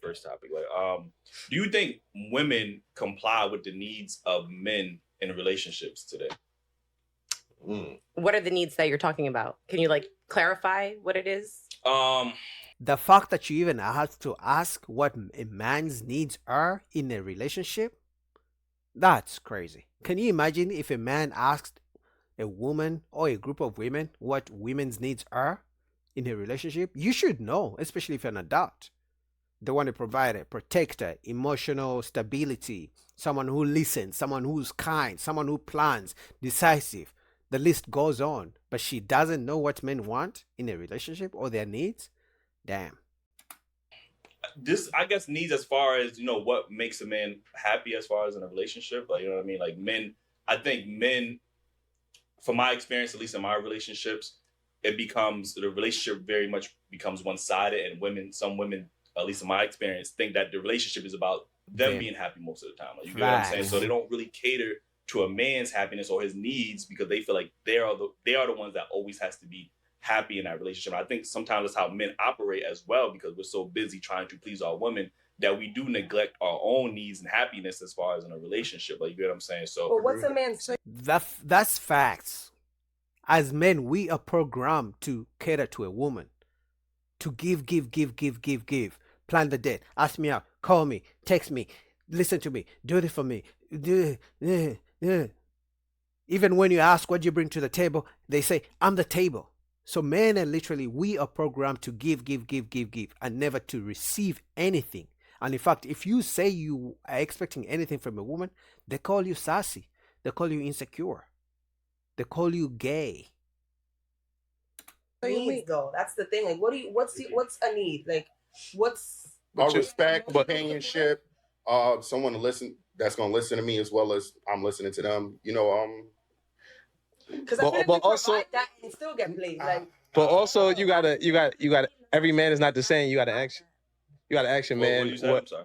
first topic. Like, do you think women comply with the needs of men in relationships today? What are the needs that you're talking about? Can you like clarify what it is? The fact that you even have to ask what a man's needs are in a relationship, that's crazy. Can you imagine if a man asked a woman or a group of women what women's needs are in a relationship? You should know, especially if you're an adult. They want to provide a protector, emotional stability, someone who listens, someone who's kind, someone who plans, decisive. The list goes on. But she doesn't know what men want in a relationship or their needs. Damn. This, I guess, needs as far as, what makes a man happy as far as in a relationship. Like, you know what I mean? Like men, I think men, from my experience, at least in my relationships, the relationship very much becomes one-sided, and some women, at least in my experience, think that the relationship is about them being happy most of the time. Like, you get what I'm saying? So they don't really cater to a man's happiness or his needs because they feel like they are the ones that always has to be happy in that relationship. And I think sometimes that's how men operate as well, because we're so busy trying to please our women that we do neglect our own needs and happiness as far as in a relationship. Like, you get what I'm saying? So, but what's a man's? That's facts. As men, we are programmed to cater to a woman, to give. Plan the date, ask me out, call me, text me, listen to me, do it for me. Even when you ask what you bring to the table, they say, I'm the table. So men are literally, we are programmed to give, and never to receive anything. And in fact, if you say you are expecting anything from a woman, they call you sassy. They call you insecure. They call you gay. Needs though, that's the thing. Like, what's a need? Like, what's respect, companionship, someone to listen that's gonna listen to me as well as I'm listening to them. Because I feel like also that and still get played. Like, but also you gotta. Every man is not the same. You gotta ask your man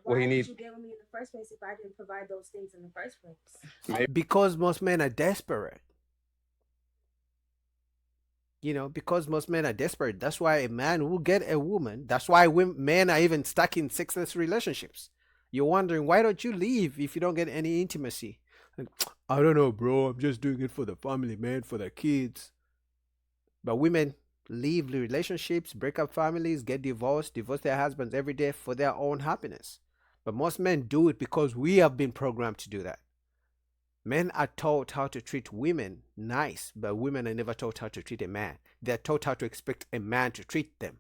what he needs. Why did you get with me in the first place if I didn't provide those things in the first place? Because most men are desperate. Because most men are desperate. That's why a man will get a woman. That's why men are even stuck in sexless relationships. You're wondering, why don't you leave if you don't get any intimacy? Like, I don't know, bro. I'm just doing it for the family, man, for the kids. But women leave the relationships, break up families, get divorce their husbands every day for their own happiness. But most men do it because we have been programmed to do that. Men are taught how to treat women nice, but women are never taught how to treat a man. They're taught how to expect a man to treat them.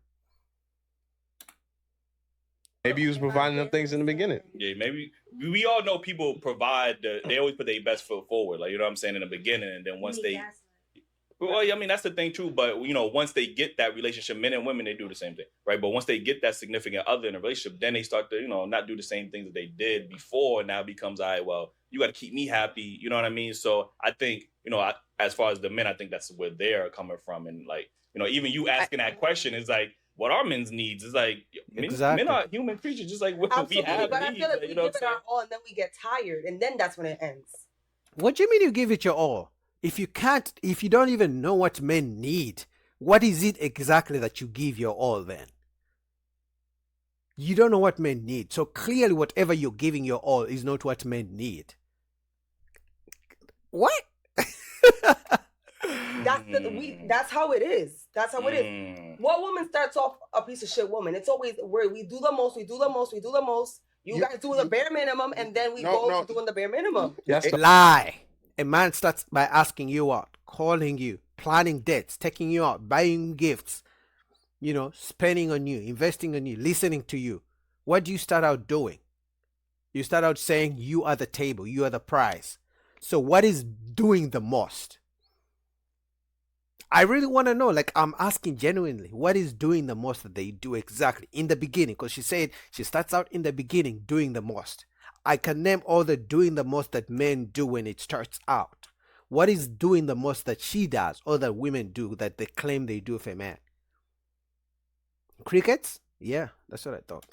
Maybe he was providing them things in the beginning. Yeah, maybe. We all know people provide, they always put their best foot forward, like, you know what I'm saying, in the beginning, and then once they... Well, I mean, that's the thing too, but, once they get that relationship, men and women, they do the same thing, right? But once they get that significant other in a relationship, then they start to, not do the same things that they did before, and now it becomes, all right, well, you got to keep me happy, you know what I mean? So I think, as far as the men, I think that's where they're coming from, and, like, even you asking that question is like, what are men's needs? It's like, men are human creatures, just like we have but I feel like we give it our all, and then we get tired, and then that's when it ends. What do you mean you give it your all? If you don't even know what men need, what is it exactly that you give your all then? You don't know what men need. So clearly whatever you're giving your all is not what men need. What? That's how it is. That's how it is. What woman starts off a piece of shit woman? It's always where we do the most. You guys do the bare minimum, and then we go to doing the bare minimum. Yes. Lie. A man starts by asking you out, calling you, planning dates, taking you out, buying gifts, spending on you, investing on you, listening to you. What do you start out doing? You start out saying you are the table, you are the prize. So what is doing the most? I really want to know, like, I'm asking genuinely, what is doing the most that they do exactly in the beginning? Because she said she starts out in the beginning doing the most. I can name all the doing the most that men do when it starts out. What is doing the most that she does or that women do that they claim they do for a man? Crickets? Yeah, that's what I thought.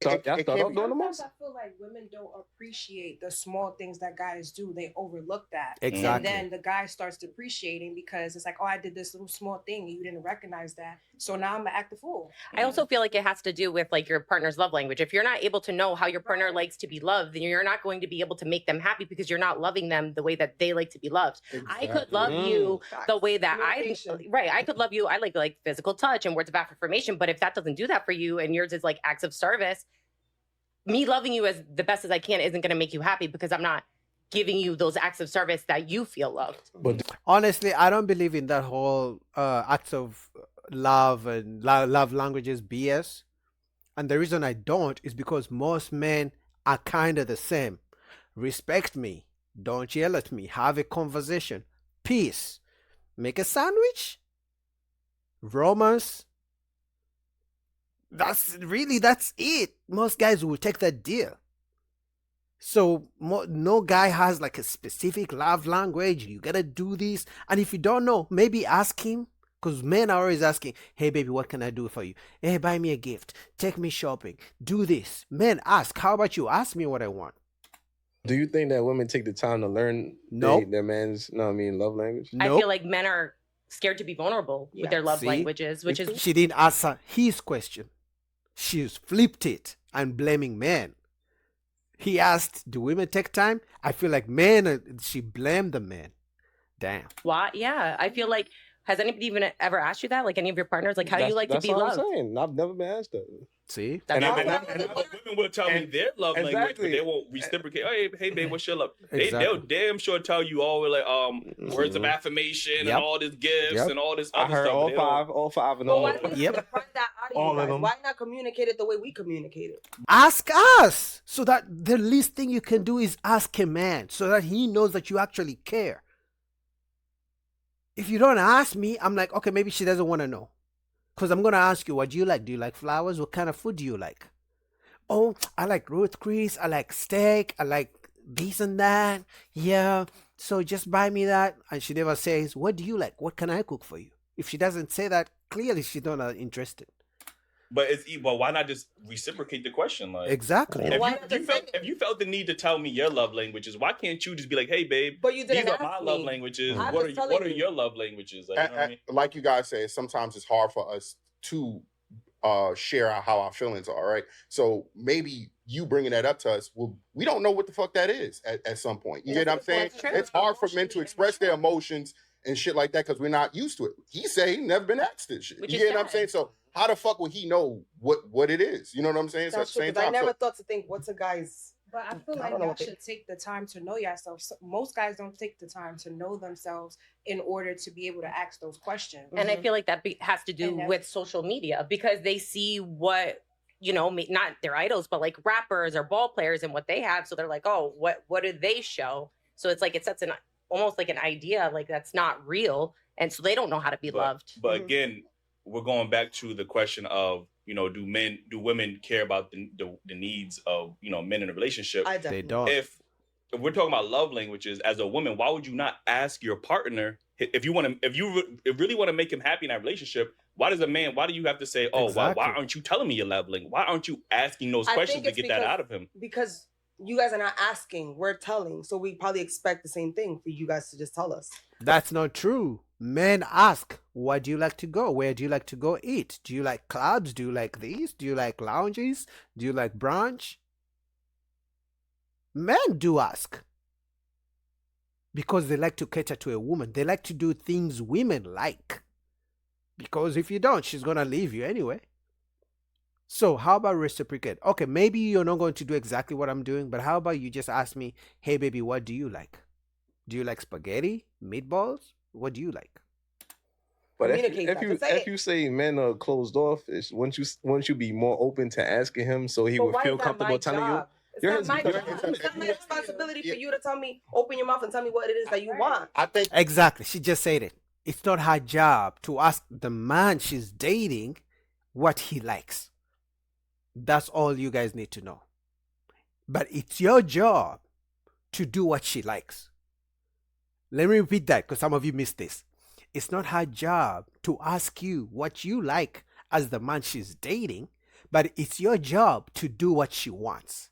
Y'all start off doing the Sometimes most? I feel like women don't appreciate the small things that guys do. They overlook that. Exactly. And then the guy starts depreciating because it's like, oh, I did this little small thing and you didn't recognize that. So now I'm gonna act a fool. I also feel like it has to do with like your partner's love language. If you're not able to know how your partner likes to be loved, then you're not going to be able to make them happy because you're not loving them the way that they like to be loved. I could love you the way that I could love you. I like physical touch and words of affirmation. But if that doesn't do that for you and yours is like acts of service, me loving you as the best as I can isn't going to make you happy because I'm not giving you those acts of service that you feel loved. But Honestly, I don't believe in that whole acts of love and love languages BS. And the reason I don't is because most men are kind of the same. Respect me. Don't yell at me. Have a conversation. Peace. Make a sandwich. Romance. That's it. Most guys will take that deal. So no guy has like a specific love language. You gotta do this. And if you don't know, maybe ask him. Because men are always asking, hey baby, what can I do for you? Hey, buy me a gift. Take me shopping. Do this. Men ask. How about you? Ask me what I want. do you think that women take the time to learn Nope. their man's, love language? I Nope. feel like men are scared to be vulnerable with their love See? languages, which is She didn't answer his question. She's flipped it and blaming men. He asked, do women take time? I feel like she blamed the men. Damn. why. Yeah, I feel like, has anybody even ever asked you that? Like any of your partners, like how do you like to be That's loved? what I'm saying. I've never been asked that. See? That's all. Women will tell me their love language, but Exactly. they won't reciprocate. Hey, babe, what's your love? Exactly. They'll damn sure tell you all like words of affirmation Yep. and all this gifts Yep. and all this I other heard stuff. all They don't- five, and But all. why not Yep. find that out of All you of guys? them. Why not communicate it the way we communicate it? Ask us. So that the least thing you can do is ask a man so that he knows that you actually care. If you don't ask me, I'm like, okay, maybe she doesn't want to know. Because I'm going to ask you, what do you like? Do you like flowers? What kind of food do you like? Oh, I like Ruth Chris. I like steak. I like this and that. Yeah. So just buy me that. And she never says, what do you like? What can I cook for you? If she doesn't say that, clearly she's not interested. But why not just reciprocate the question? Like Exactly. Why not just say it? if you felt the need to tell me your love languages, why can't you just be like, hey, babe, But you these didn't are my ask love me. languages. I'm What just are telling what are you. your love languages? Like, you know what I mean? Like you guys say, sometimes it's hard for us to share how our feelings are, right? So maybe you bringing that up to us, we don't know what the fuck that is at some point. You get what I'm saying? That's true. It's hard for men to express their emotions and shit like that because we're not used to it. He say he never been asked this shit. Which You is get what I'm sad. saying? So how the fuck would he know what it is? You know what I'm saying? So at That's the true, same 'cause I time, never so, thought to think, what's a guy's... But I feel I like don't know y'all what they- should take the time to know yourself. So most guys don't take the time to know themselves in order to be able to ask those questions. And I feel like that has to do And that's- with social media because they see what, not their idols, but like rappers or ball players and what they have. So they're like, oh, what do they show? So it's like it sets almost like an idea like that's not real. And so they don't know how to be loved. But again, we're going back to the question of, do women care about the needs of, men in a relationship? I They definitely... don't. If we're talking about love languages as a woman, why would you not ask your partner if you really want to make him happy in that relationship? Why do you have to say, oh, why Exactly. aren't you telling me your love language? Why aren't you asking those I questions think to it's get that because- out of him? Because you guys are not asking, we're telling. So we probably expect the same thing for you guys to just tell us. That's not true. Men ask, where do you like to go? Where do you like to go eat? Do you like clubs? Do you like these? Do you like lounges? Do you like brunch? Men do ask. Because they like to cater to a woman. They like to do things women like. Because if you don't, she's going to leave you anyway. So how about reciprocate? Okay, maybe you're not going to do exactly what I'm doing, but how about you just ask me, hey baby, what do you like? Do you like spaghetti, meatballs? What do you like? But Communicate that. Just say if it. you say men are closed off, wouldn't you be more open to asking him so he But would why feel is that comfortable my telling job? It's You're not his- my you're job. his- It's not my responsibility for you to tell me, open your mouth and tell me what it is that you want. I think Exactly. She just said it. It's not her job to ask the man she's dating what he likes. That's all you guys need to know. But it's your job to do what she likes. Let me repeat that because some of you missed this. It's not her job to ask you what you like as the man she's dating, but it's your job to do what she wants.